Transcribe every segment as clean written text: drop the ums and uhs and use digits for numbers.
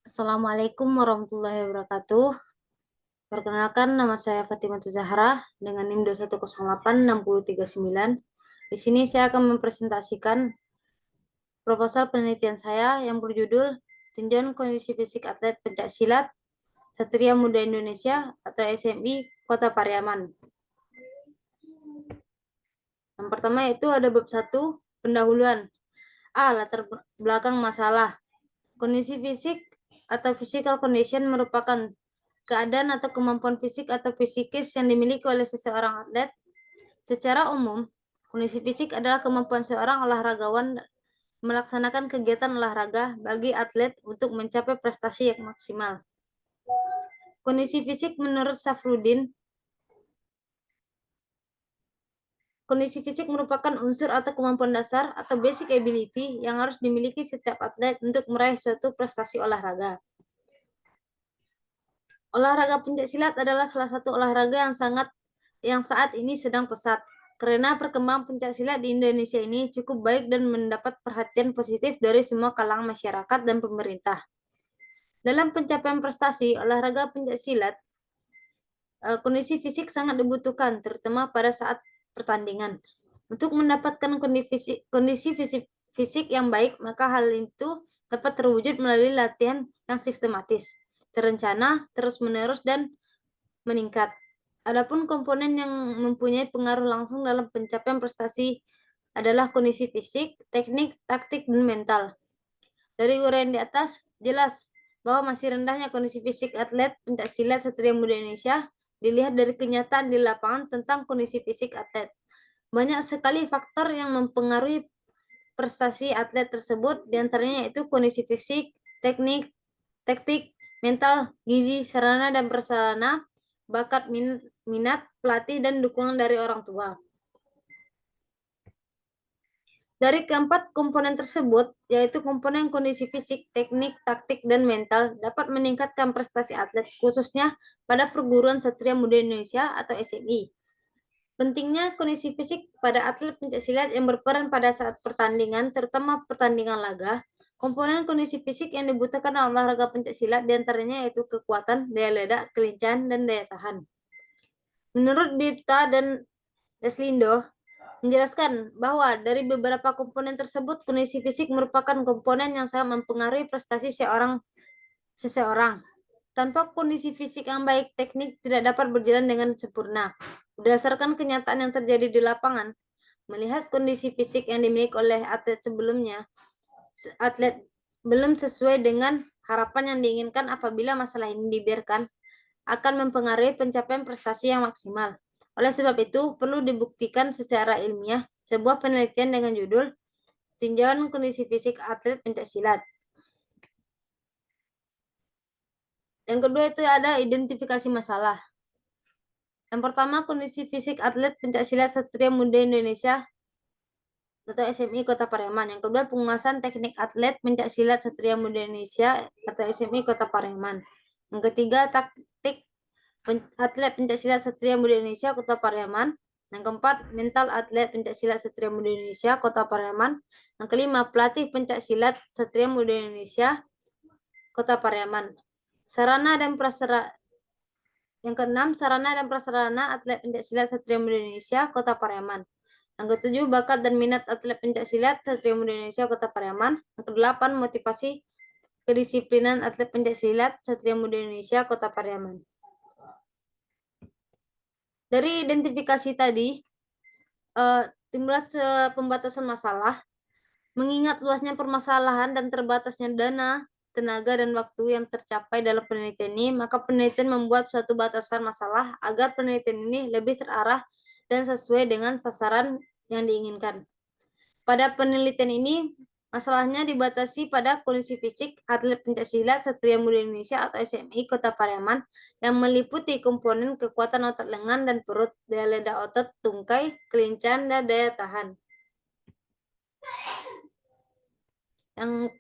Assalamualaikum warahmatullahi wabarakatuh. Perkenalkan, nama saya Fatimah Zahra dengan NIM 2108639. Di sini saya akan mempresentasikan proposal penelitian saya yang berjudul Tinjauan Kondisi Fisik Atlet Pencaksilat Satria Muda Indonesia atau SMI Kota Pariaman. Yang pertama itu ada bab 1, pendahuluan. Latar belakang masalah. Kondisi fisik atau physical condition merupakan keadaan atau kemampuan fisik atau fisikis yang dimiliki oleh seseorang atlet. Secara umum, kondisi fisik adalah kemampuan seorang olahragawan melaksanakan kegiatan olahraga bagi atlet untuk mencapai prestasi yang maksimal. Kondisi fisik menurut Safruddin, kondisi fisik merupakan unsur atau kemampuan dasar atau basic ability yang harus dimiliki setiap atlet untuk meraih suatu prestasi olahraga. Olahraga pencaksilat adalah salah satu olahraga yang saat ini sedang pesat. Karena perkembangan pencaksilat di Indonesia ini cukup baik dan mendapat perhatian positif dari semua kalangan masyarakat dan pemerintah. Dalam pencapaian prestasi olahraga pencaksilat, kondisi fisik sangat dibutuhkan, terutama pada saat pertandingan. Untuk mendapatkan kondisi fisik yang baik, maka hal itu dapat terwujud melalui latihan yang sistematis, terencana, terus-menerus, dan meningkat. Adapun komponen yang mempunyai pengaruh langsung dalam pencapaian prestasi adalah kondisi fisik, teknik, taktik, dan mental. Dari uraian di atas, jelas bahwa masih rendahnya kondisi fisik atlet pencaksilat Satria Muda Indonesia dilihat dari kenyataan di lapangan tentang kondisi fisik atlet. Banyak sekali faktor yang mempengaruhi prestasi atlet tersebut, diantaranya itu kondisi fisik, teknik, taktik, mental, gizi, sarana dan prasarana, bakat, minat, pelatih, dan dukungan dari orang tua. Dari keempat komponen tersebut, yaitu komponen kondisi fisik, teknik, taktik, dan mental, dapat meningkatkan prestasi atlet, khususnya pada perguruan Satria Muda Indonesia atau SMI. Pentingnya kondisi fisik pada atlet pencaksilat yang berperan pada saat pertandingan, terutama pertandingan laga. Komponen kondisi fisik yang dibutuhkan dalam olahraga pencaksilat diantaranya yaitu kekuatan, daya ledak, kelincahan, dan daya tahan. Menurut Dipta dan Deslindo, menjelaskan bahwa dari beberapa komponen tersebut, kondisi fisik merupakan komponen yang sangat mempengaruhi prestasi seseorang. Tanpa kondisi fisik yang baik, teknik tidak dapat berjalan dengan sempurna. Berdasarkan kenyataan yang terjadi di lapangan, melihat kondisi fisik yang dimiliki oleh atlet sebelumnya, atlet belum sesuai dengan harapan yang diinginkan. Apabila masalah ini dibiarkan, akan mempengaruhi pencapaian prestasi yang maksimal. Oleh sebab itu, perlu dibuktikan secara ilmiah sebuah penelitian dengan judul Tinjauan Kondisi Fisik Atlet Pencaksilat. Yang kedua itu ada identifikasi masalah. Yang pertama, kondisi fisik atlet pencaksilat Satria Muda Indonesia atau SMI Kota Pariaman. Yang kedua, penguasaan teknik atlet pencaksilat Satria Muda Indonesia atau SMI Kota Pariaman. Yang ketiga, taktik atlet pencaksilat Satria Muda Indonesia Kota Pariaman. Yang keempat, mental atlet pencaksilat Satria Muda Indonesia Kota Pariaman. Yang kelima, pelatih pencaksilat Satria Muda Indonesia Kota Pariaman. Sarana dan prasarana. Yang keenam, sarana dan prasarana atlet pencaksilat Satria Muda Indonesia Kota Pariaman. Yang ketujuh, bakat dan minat atlet pencaksilat Satria Muda Indonesia Kota Pariaman. Yang kedelapan, motivasi kedisiplinan atlet pencaksilat Satria Muda Indonesia Kota Pariaman. Dari identifikasi tadi, timbullah pembatasan masalah. Mengingat luasnya permasalahan dan terbatasnya dana, tenaga, dan waktu yang tercapai dalam penelitian ini, maka penelitian membuat suatu batasan masalah agar penelitian ini lebih terarah dan sesuai dengan sasaran yang diinginkan. Pada penelitian ini, masalahnya dibatasi pada kondisi fisik atlet pencaksilat Satria Muda Indonesia atau SMI Kota Pariaman yang meliputi komponen kekuatan otot lengan dan perut, daya ledak otot, tungkai, kelincahan, dan daya tahan. Yang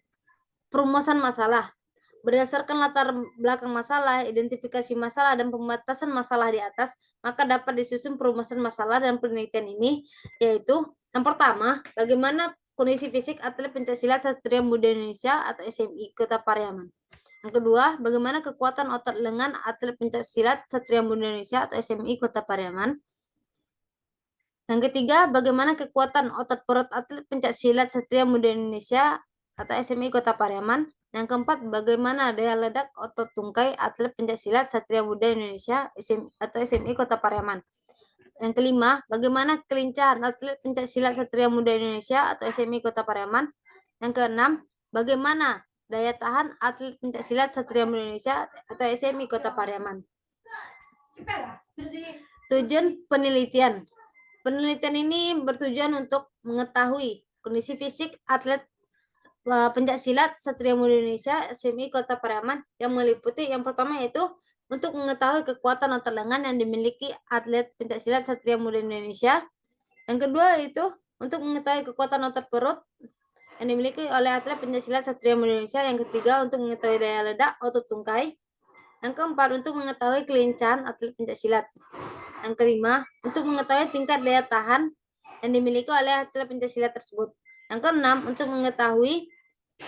perumusan masalah. Berdasarkan latar belakang masalah, identifikasi masalah, dan pembatasan masalah di atas, maka dapat disusun perumusan masalah dan penelitian ini, yaitu yang pertama, bagaimana kondisi fisik atlet pencaksilat Satria Muda Indonesia atau SMI Kota Pariaman. Yang kedua, bagaimana kekuatan otot lengan atlet pencaksilat Satria Muda Indonesia atau SMI Kota Pariaman. Yang ketiga, bagaimana kekuatan otot perut atlet pencaksilat Satria Muda Indonesia atau SMI Kota Pariaman. Yang keempat, bagaimana daya ledak otot tungkai atlet pencaksilat Satria Muda Indonesia atau SMI Kota Pariaman. Yang kelima, bagaimana kelincahan atlet pencaksilat Satria Muda Indonesia atau SMI Kota Pariaman. Yang keenam, bagaimana daya tahan atlet pencaksilat Satria Muda Indonesia atau SMI Kota Pariaman. Tujuan penelitian. Penelitian ini bertujuan untuk mengetahui kondisi fisik atlet pencaksilat Satria Muda Indonesia SMI Kota Pariaman yang meliputi yang pertama yaitu untuk mengetahui kekuatan otot lengan yang dimiliki atlet pencaksilat Satria Muda Indonesia. Yang kedua itu untuk mengetahui kekuatan otot perut yang dimiliki oleh atlet pencaksilat Satria Muda Indonesia. Yang ketiga untuk mengetahui daya ledak otot tungkai. Yang keempat untuk mengetahui kelincahan atlet pencaksilat. Yang kelima untuk mengetahui tingkat daya tahan yang dimiliki oleh atlet pencaksilat tersebut. Yang keenam untuk mengetahui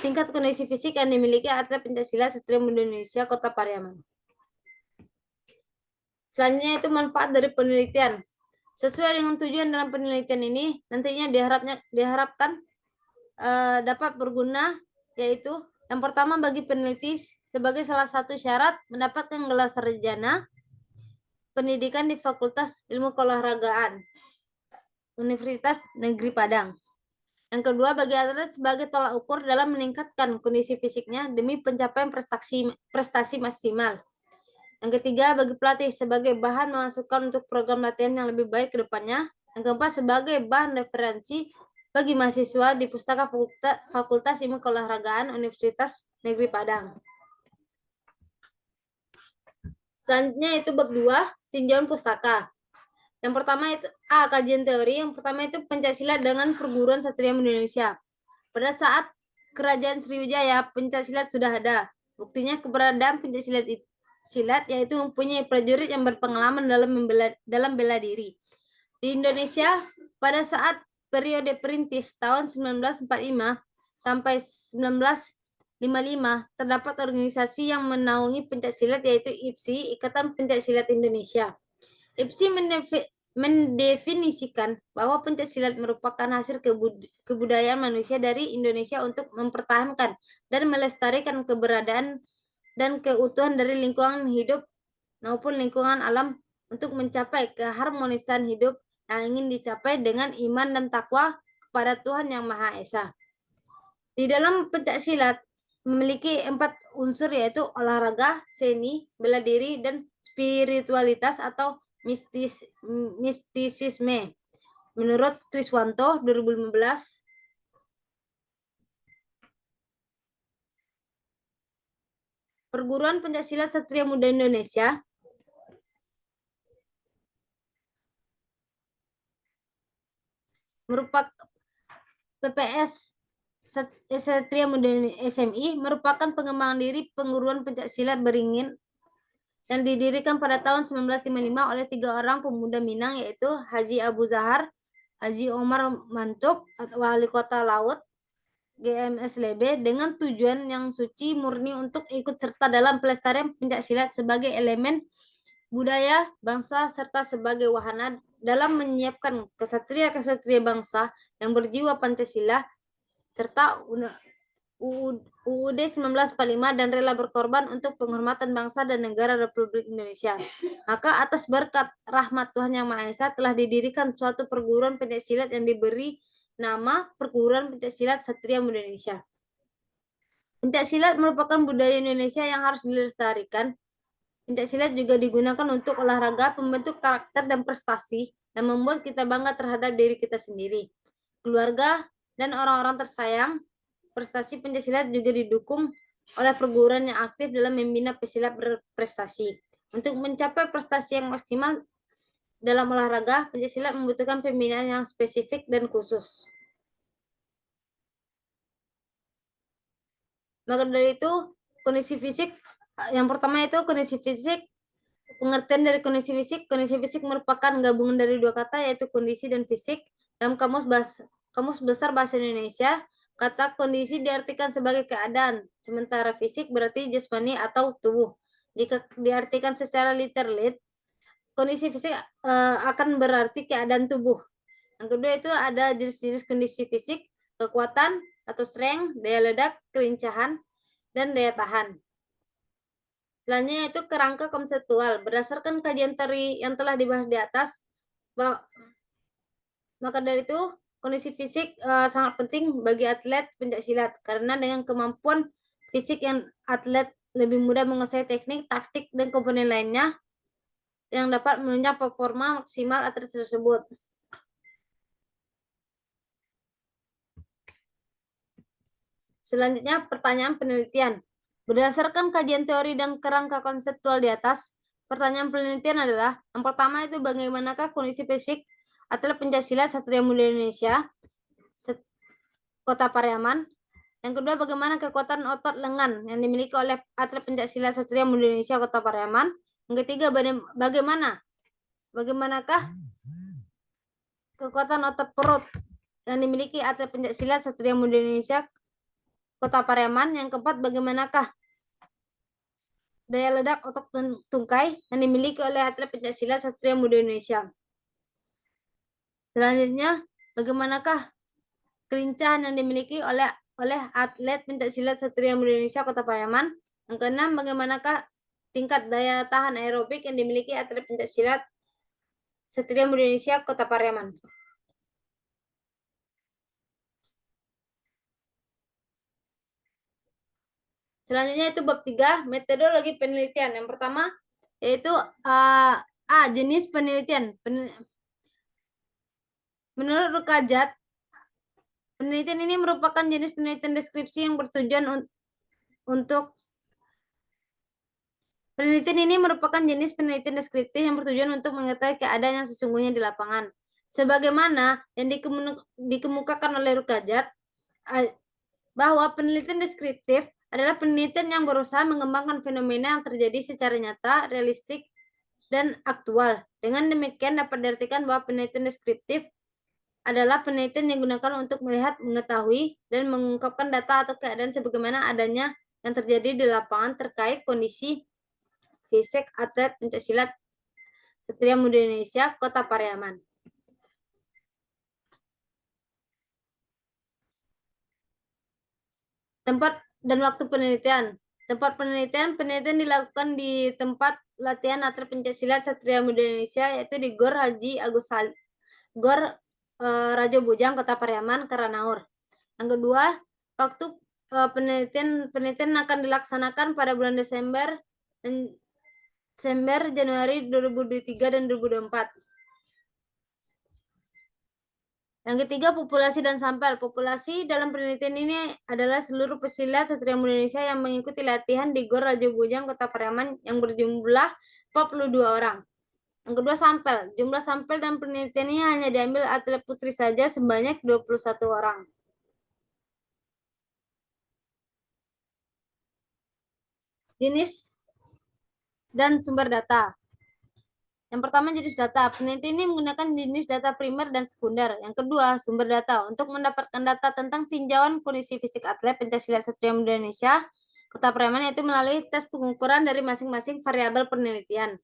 tingkat kondisi fisik yang dimiliki atlet pencaksilat Satria Muda Indonesia Kota Pariaman. Selanjutnya itu manfaat dari penelitian. Sesuai dengan tujuan dalam penelitian ini, nantinya diharapkan dapat berguna, yaitu yang pertama bagi peneliti sebagai salah satu syarat mendapatkan gelar sarjana pendidikan di Fakultas Ilmu Keolahragaan Universitas Negeri Padang. Yang kedua, bagi atlet sebagai tolak ukur dalam meningkatkan kondisi fisiknya demi pencapaian prestasi maksimal. Yang ketiga, bagi pelatih sebagai bahan masukan untuk program latihan yang lebih baik ke depannya. Yang keempat, sebagai bahan referensi bagi mahasiswa di Pustaka Fakultas Ilmu Keolahragaan Universitas Negeri Padang. Selanjutnya itu bab 2, tinjauan pustaka. Yang pertama itu kajian teori. Yang pertama itu pencaksilat dengan perguruan Satria Muda Indonesia. Pada saat Kerajaan Sriwijaya, pencaksilat sudah ada. Buktinya keberadaan pencaksilat yaitu mempunyai prajurit yang berpengalaman dalam bela diri. Di Indonesia, pada saat periode perintis tahun 1945 sampai 1955, terdapat organisasi yang menaungi pencaksilat yaitu IPSI, Ikatan Pencaksilat Indonesia. IPSI mendefinisikan bahwa pencaksilat merupakan hasil kebudayaan manusia dari Indonesia untuk mempertahankan dan melestarikan keberadaan dan keutuhan dari lingkungan hidup maupun lingkungan alam untuk mencapai keharmonisan hidup yang ingin dicapai dengan iman dan takwa kepada Tuhan Yang Maha Esa. Di dalam pencaksilat memiliki 4 unsur yaitu olahraga, seni, bela diri, dan spiritualitas atau mistisisme. Menurut Kriswanto 2015, Perguruan Pencaksilat Satria Muda Indonesia merupakan PPS Satria Muda SMI merupakan pengembangan diri perguruan pencaksilat beringin yang didirikan pada tahun 1955 oleh 3 orang pemuda Minang, yaitu Haji Abu Zahar, Haji Omar Mantuk, Wali Kota Laut, GMS Lebe, dengan tujuan yang suci murni untuk ikut serta dalam pelestarian pencaksilat sebagai elemen budaya bangsa serta sebagai wahana dalam menyiapkan kesatria-kesatria bangsa yang berjiwa Pancasila serta UUD 1945 dan rela berkorban untuk penghormatan bangsa dan negara Republik Indonesia. Maka atas berkat rahmat Tuhan Yang Maha Esa telah didirikan suatu perguruan pencaksilat yang diberi nama Perguruan Pencaksilat Satria Muda Indonesia. Pencaksilat merupakan budaya Indonesia yang harus dilestarikan. Pencaksilat juga digunakan untuk olahraga, pembentuk karakter dan prestasi yang membuat kita bangga terhadap diri kita sendiri, keluarga, dan orang-orang tersayang. Prestasi pencaksilat juga didukung oleh perguruan yang aktif dalam membina pesilat berprestasi. Untuk mencapai prestasi yang maksimal dalam olahraga, pencaksilat membutuhkan pembinaan yang spesifik dan khusus. Maka dari itu, kondisi fisik, yang pertama itu kondisi fisik. Pengertian dari kondisi fisik merupakan gabungan dari 2 kata yaitu kondisi dan fisik. Dalam Kamus Besar Bahasa Indonesia, Kata kondisi diartikan sebagai keadaan, sementara fisik berarti jasmani atau tubuh. Jika diartikan secara literal, kondisi fisik akan berarti keadaan tubuh. Yang kedua itu ada jenis-jenis kondisi fisik, kekuatan atau strength, daya ledak, kelincahan, dan daya tahan. Selanjutnya itu kerangka konseptual. Berdasarkan kajian teori yang telah dibahas di atas, maka dari itu kondisi fisik sangat penting bagi atlet pencaksilat karena dengan kemampuan fisik yang atlet lebih mudah menguasai teknik, taktik, dan komponen lainnya yang dapat menunjang performa maksimal atlet tersebut. Selanjutnya pertanyaan penelitian. Berdasarkan kajian teori dan kerangka konseptual di atas, pertanyaan penelitian adalah yang pertama itu bagaimanakah kondisi fisik atlet pencaksilat Satria Muda Indonesia Kota Pariaman. Yang kedua, bagaimana kekuatan otot lengan yang dimiliki oleh atlet pencaksilat Satria Muda Indonesia Kota Pariaman. Yang ketiga, bagaimanakah kekuatan otot perut yang dimiliki atlet pencaksilat Satria Muda Indonesia Kota Pariaman. Yang keempat, bagaimanakah daya ledak otot tungkai yang dimiliki oleh atlet pencaksilat Satria Muda Indonesia. Selanjutnya, bagaimanakah kelincahan yang dimiliki oleh atlet pencaksilat Satria Muda Indonesia Kota Pariaman. Yang keenam, bagaimanakah tingkat daya tahan aerobik yang dimiliki atlet pencaksilat Satria Muda Indonesia Kota Pariaman. Selanjutnya itu bab 3, metodologi penelitian. Yang pertama yaitu jenis penelitian. Menurut Rukajat, penelitian ini merupakan jenis penelitian deskripsi yang bertujuan untuk penelitian ini merupakan jenis penelitian deskriptif yang bertujuan untuk mengetahui keadaan yang sesungguhnya di lapangan. Sebagaimana yang dikemukakan oleh Rukajat, bahwa penelitian deskriptif adalah penelitian yang berusaha mengembangkan fenomena yang terjadi secara nyata, realistik, dan aktual. Dengan demikian dapat diartikan bahwa penelitian deskriptif adalah penelitian yang digunakan untuk melihat, mengetahui, dan mengungkapkan data atau keadaan sebagaimana adanya yang terjadi di lapangan terkait kondisi fisik atlet pencaksilat Satria Muda Indonesia Kota Pariaman. Tempat dan waktu penelitian. Tempat penelitian dilakukan di tempat latihan atlet pencaksilat Satria Muda Indonesia yaitu di Gor Haji Agus Salim, Gor Rajo Bujang Kota Pariaman, Karanaur. Yang kedua, waktu penelitian akan dilaksanakan pada bulan Desember, Januari 2023 dan 2024. Yang ketiga, populasi dan sampel. Populasi dalam penelitian ini adalah seluruh pesilat Satria Muda Indonesia yang mengikuti latihan di Gor Rajo Bujang Kota Pariaman yang berjumlah 42 orang. Yang kedua, sampel. Jumlah sampel dalam penelitian ini hanya diambil atlet putri saja sebanyak 21 orang. Jenis dan sumber data. Yang pertama, jenis data. Penelitian ini menggunakan jenis data primer dan sekunder. Yang kedua, sumber data. Untuk mendapatkan data tentang tinjauan kondisi fisik atlet pencaksilat Satria Muda Indonesia Kota Pariaman yaitu melalui tes pengukuran dari masing-masing variabel penelitian.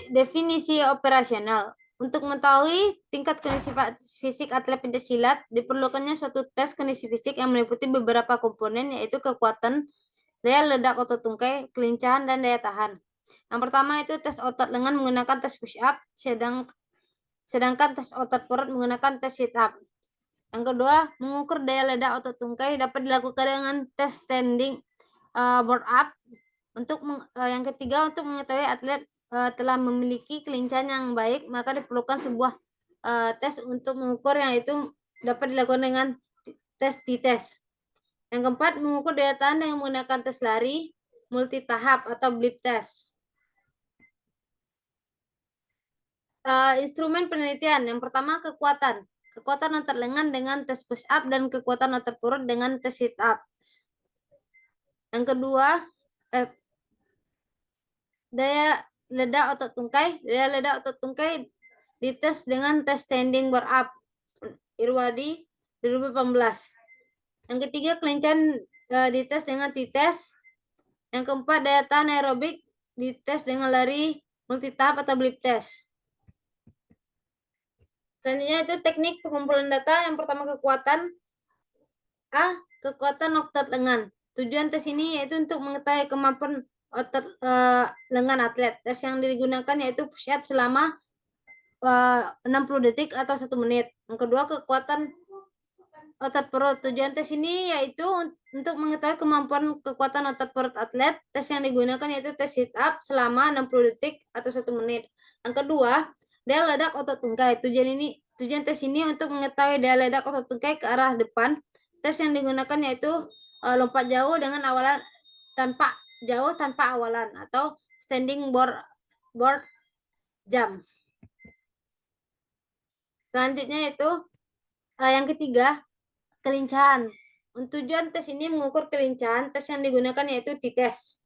Definisi operasional. Untuk mengetahui tingkat kondisi fisik atlet pencaksilat, diperlukannya suatu tes kondisi fisik yang meliputi beberapa komponen yaitu kekuatan, daya ledak otot tungkai, kelincahan, dan daya tahan. Yang pertama itu tes otot lengan menggunakan tes push up, sedangkan tes otot perut menggunakan tes sit up. Yang kedua, mengukur daya ledak otot tungkai dapat dilakukan dengan tes standing board up. Yang ketiga, untuk mengetahui atlet telah memiliki kelincahan yang baik, maka diperlukan sebuah tes untuk mengukur yang itu dapat dilakukan dengan tes T-test. Yang keempat, mengukur daya tahan dengan menggunakan tes lari multi tahap atau blip test. Instrumen penelitian. Yang pertama, kekuatan. Kekuatan otot lengan dengan tes push up dan kekuatan otot perut dengan tes sit up. Yang kedua, daya ledak otot tungkai. Daya ledak otot tungkai dites dengan tes standing bar up. Irwadi 2018. Yang ketiga, kelincahan dites dengan T-test. Yang keempat, daya tahan aerobik dites dengan lari multitahap atau blip test. Selanjutnya itu teknik pengumpulan data. Yang pertama, kekuatan otot lengan. Tujuan tes ini yaitu untuk mengetahui kemampuan otot lengan atlet. Tes yang digunakan yaitu push up selama 60 detik atau 1 menit. Yang kedua, kekuatan otot perut. Tujuan tes ini yaitu untuk mengetahui kemampuan kekuatan otot perut atlet. Tes yang digunakan yaitu tes sit up selama 60 detik atau 1 menit. Yang kedua, daya ledak otot tungkai. Tujuan tes ini untuk mengetahui daya ledak otot tungkai ke arah depan. Tes yang digunakan yaitu lompat jauh dengan awalan tanpa awalan atau standing board jump. Selanjutnya itu yang ketiga, kelincahan. Tujuan tes ini mengukur kelincahan. Tes yang digunakan yaitu T-test.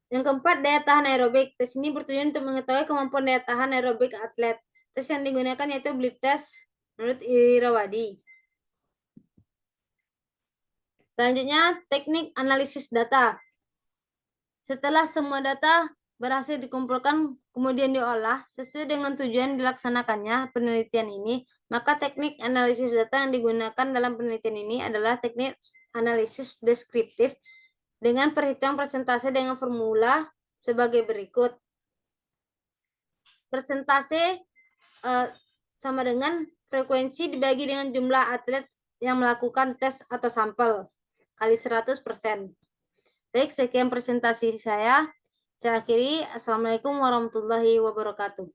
Yang keempat, daya tahan aerobik. Tes ini bertujuan untuk mengetahui kemampuan daya tahan aerobik atlet. Tes yang digunakan yaitu blip test menurut Irawadi. Selanjutnya, teknik analisis data. Setelah semua data berhasil dikumpulkan kemudian diolah sesuai dengan tujuan dilaksanakannya penelitian ini, maka teknik analisis data yang digunakan dalam penelitian ini adalah teknik analisis deskriptif dengan perhitungan persentase dengan formula sebagai berikut. Persentase sama dengan frekuensi dibagi dengan jumlah atlet yang melakukan tes atau sampel kali 100%. Baik, sekian presentasi saya. Saya akhiri. Assalamualaikum warahmatullahi wabarakatuh.